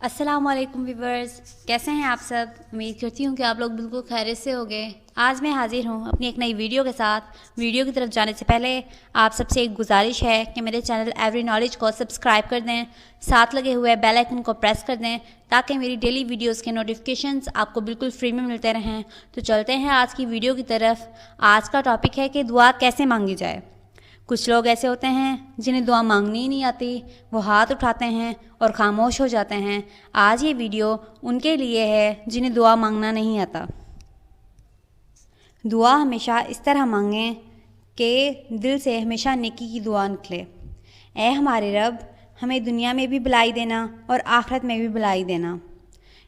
अस्सलाम वालेकुम व्यूवर्स, कैसे हैं आप सब। उम्मीद करती हूँ कि आप लोग बिल्कुल खैरियत से होंगे। आज मैं हाजिर हूँ अपनी एक नई वीडियो के साथ। वीडियो की तरफ जाने से पहले आप सबसे एक गुजारिश है कि मेरे चैनल एवरी नॉलेज को सब्सक्राइब कर दें, साथ लगे हुए बेल आइकन को प्रेस कर दें ताकि मेरी डेली वीडियोस के नोटिफिकेशंस आपको बिल्कुल फ्री में मिलते रहें। तो चलते हैं आज की वीडियो की तरफ। आज का टॉपिक है कि दुआ कैसे मांगी जाए। कुछ लोग ऐसे होते हैं जिन्हें दुआ मांगनी ही नहीं आती, वो हाथ उठाते हैं और खामोश हो जाते हैं। आज ये वीडियो उनके लिए है जिन्हें दुआ मांगना नहीं आता। दुआ हमेशा इस तरह मांगें कि दिल से हमेशा नेकी की दुआ निकले। ऐ हमारे रब, हमें दुनिया में भी भलाई देना और आखिरत में भी भलाई देना।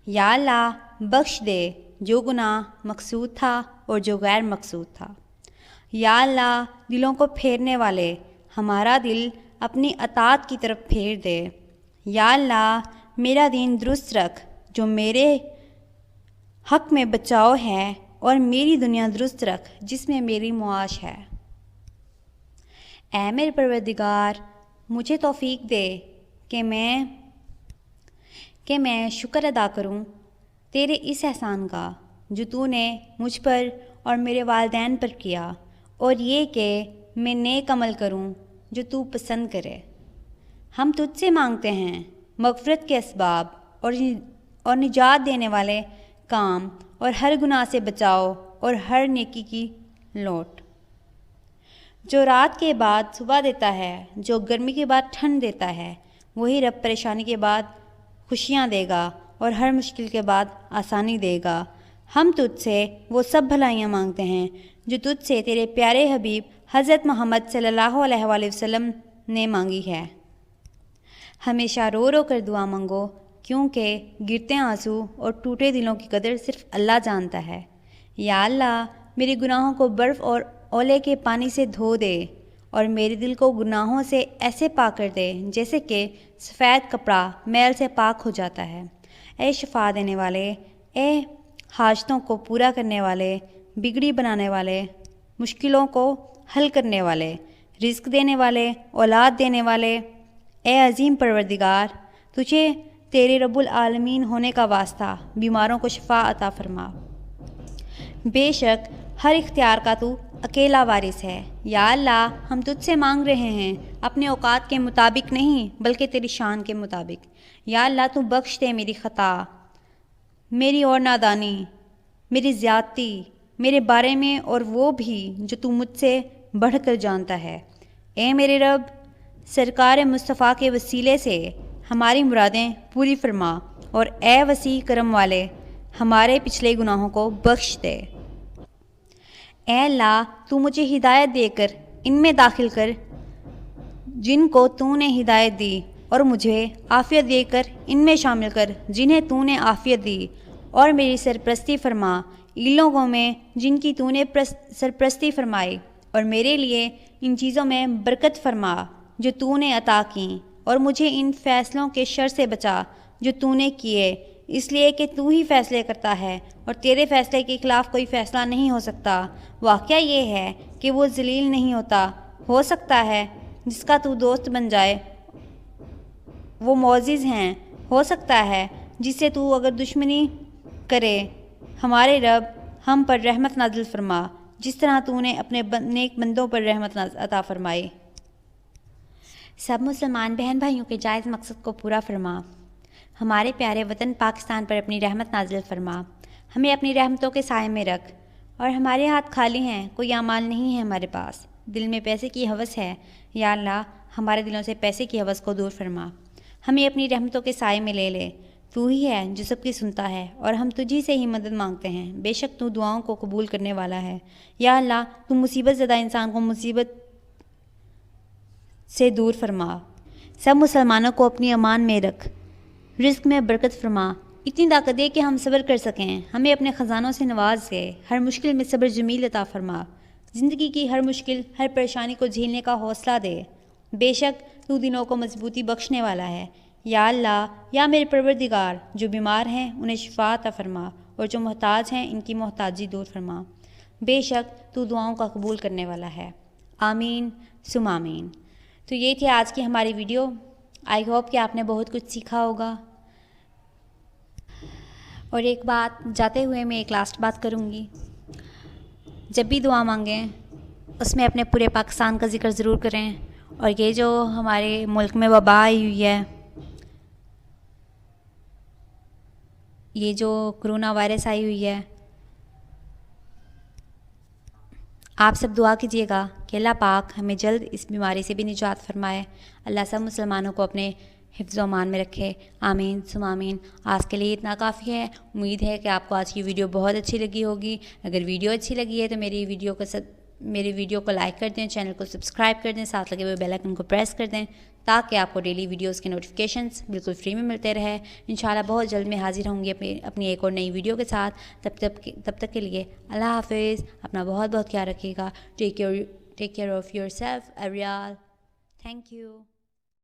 या अल्लाह, बख्श दे जो गुनाह मकसूद था और जो गैर मकसूद था। या अल्लाह, दिलों को फेरने वाले, हमारा दिल अपनी अतात की तरफ फेर दे। या अल्लाह, मेरा दीन दुरुस्त रख जो मेरे हक़ में बचाव है, और मेरी दुनिया दुरुस्त रख जिसमें मेरी मुआश है। ऐ मेरे परवरदिगार, मुझे तौफीक दे कि मैं शुक्र अदा करूं तेरे इस एहसान का जो तूने मुझ पर और मेरे वालिदैन पर किया, और ये कि मैं नेक अमल करूं जो तू पसंद करे। हम तुझसे मांगते हैं मग़फ़िरत के असबाब और निजात देने वाले काम, और हर गुनाह से बचाओ और हर नेकी की लौट। जो रात के बाद सुबह देता है, जो गर्मी के बाद ठंड देता है, वही रब परेशानी के बाद खुशियाँ देगा और हर मुश्किल के बाद आसानी देगा। हम तुझसे वो सब भलाइयाँ मांगते हैं जो तुझसे तेरे प्यारे हबीब हज़रत मोहम्मद सल्लल्लाहु अलैहि वसल्लम ने मांगी है। हमेशा रो रो कर दुआ मांगो, क्योंकि गिरते आंसू और टूटे दिलों की कदर सिर्फ़ अल्लाह जानता है। या अल्लाह, मेरे गुनाहों को बर्फ़ और ओले के पानी से धो दे, और मेरे दिल को गुनाहों से ऐसे पाक कर दे जैसे कि सफ़ेद कपड़ा मैल से पाक हो जाता है। ए शफा देने वाले, ए हाजतों को पूरा करने वाले, बिगड़ी बनाने वाले, मुश्किलों को हल करने वाले, रिज़्क देने वाले, औलाद देने वाले, ए अज़ीम परवरदिगार, तुझे तेरे रब्बुल आलमीन होने का वास्ता बीमारों को शफा अता फरमा। बेशक हर इख्तियार का तू अकेला वारिस है। या अल्लाह, हम तुझसे मांग रहे हैं अपने औकात के मुताबिक नहीं बल्कि तेरी शान के मुताबिक। या अल्लाह, तू बख्श दे मेरी ख़ता, मेरी और नादानी, मेरी ज़्यादती मेरे बारे में, और वो भी जो तू मुझसे बढ़कर जानता है। ए मेरे रब, सरकार मुस्तफ़ा के वसीले से हमारी मुरादें पूरी फरमा, और ए वसी करम वाले, हमारे पिछले गुनाहों को बख्श दे। ए अल्लाह, तू मुझे हिदायत देकर इनमें दाखिल कर जिनको तूने हिदायत दी, और मुझे आफ़ियत देकर इनमें शामिल कर जिन्हें तूने आफ़ियत दी, और मेरी सरपरस्ती फरमा इन लोगों में जिनकी तूने सरपरस्ती फरमाई, और मेरे लिए इन चीज़ों में बरकत फरमा जो तूने अता की, और मुझे इन फ़ैसलों के शर से बचा जो तूने किए, इसलिए कि तू ही फ़ैसले करता है और तेरे फ़ैसले के ख़िलाफ़ कोई फ़ैसला नहीं हो सकता। वाक़या ये है कि वो ज़लील नहीं होता। हो सकता है जिसका तू दोस्त बन जाए वो मोअज़्ज़िज़ हैं, हो सकता है जिससे तू अगर दुश्मनी करे। हमारे रब, हम पर रहमत नाज़िल फरमा जिस तरह तूने अपने नेक बंदों पर रहमत अता फरमाई। सब मुसलमान बहन भाइयों के जायज़ मकसद को पूरा फरमा। हमारे प्यारे वतन पाकिस्तान पर अपनी रहमत नाज़िल फरमा। हमें अपनी रहमतों के साए में रख, और हमारे हाथ खाली हैं, कोई अमाल नहीं है हमारे पास। दिल में पैसे की हवस है। या अल्लाह, हमारे दिलों से पैसे की हवस को दूर फरमा। हमें अपनी रहमतों के साए में ले ले। तू ही है जो सबकी सुनता है, और हम तुझी से ही मदद मांगते हैं। बेशक तू दुआओं को कबूल करने वाला है। या अल्लाह, तू मुसीबत ज़दा इंसान को मुसीबत से दूर फरमा। सब मुसलमानों को अपनी अमान में रख। रिज़्क में बरकत फरमा, इतनी ताकत दे कि हम सब्र कर सकें। हमें अपने ख़जानों से नवाज के हर मुश्किल में सब्र जमील अता फरमा। ज़िंदगी की हर मुश्किल, हर परेशानी को झेलने का हौसला दे। बेशक तू दिनों को मजबूती बख्शने वाला है। या अल्लाह, या मेरे परवरदिगार, जो बीमार हैं उन्हें शिफा अता फरमा, और जो मोहताज हैं इनकी मोहताजी दूर फरमा। बेशक तू दुआओं का कबूल करने वाला है। आमीन सुम आमीन। तो ये थी आज की हमारी वीडियो। आई होप कि आपने बहुत कुछ सीखा होगा। اور ایک بات جاتے ہوئے میں ایک لاسٹ بات کروں گی، جب بھی دعا مانگیں اس میں اپنے پورے پاکستان کا ذکر ضرور کریں، اور یہ جو ہمارے ملک میں وبا آئی ہوئی ہے، یہ جو کرونا وائرس آئی ہوئی ہے، آپ سب دعا کیجیے گا کہ اللہ پاک ہمیں جلد اس بیماری سے بھی نجات فرمائے، اللہ سب مسلمانوں کو اپنے حفظ و امان میں رکھے، آمین ثم آمین۔ آج کے لیے اتنا کافی ہے، امید ہے کہ آپ کو آج کی ویڈیو بہت اچھی لگی ہوگی۔ اگر ویڈیو اچھی لگی ہے تو میری ویڈیو کو لائک کر دیں، چینل کو سبسکرائب کر دیں، ساتھ لگے ہوئے بیل آئکن کو پریس کر دیں تاکہ آپ کو ڈیلی ویڈیوز کے نوٹیفیکیشنز بالکل فری میں ملتے رہے۔ انشاءاللہ بہت جلد میں حاضر ہوں گی اپنی ایک اور نئی ویڈیو کے ساتھ۔ تب تک کے لیے اللہ حافظ، اپنا بہت خیال رکھیے گا۔ Take care of yourself ایوریال، تھینک یو۔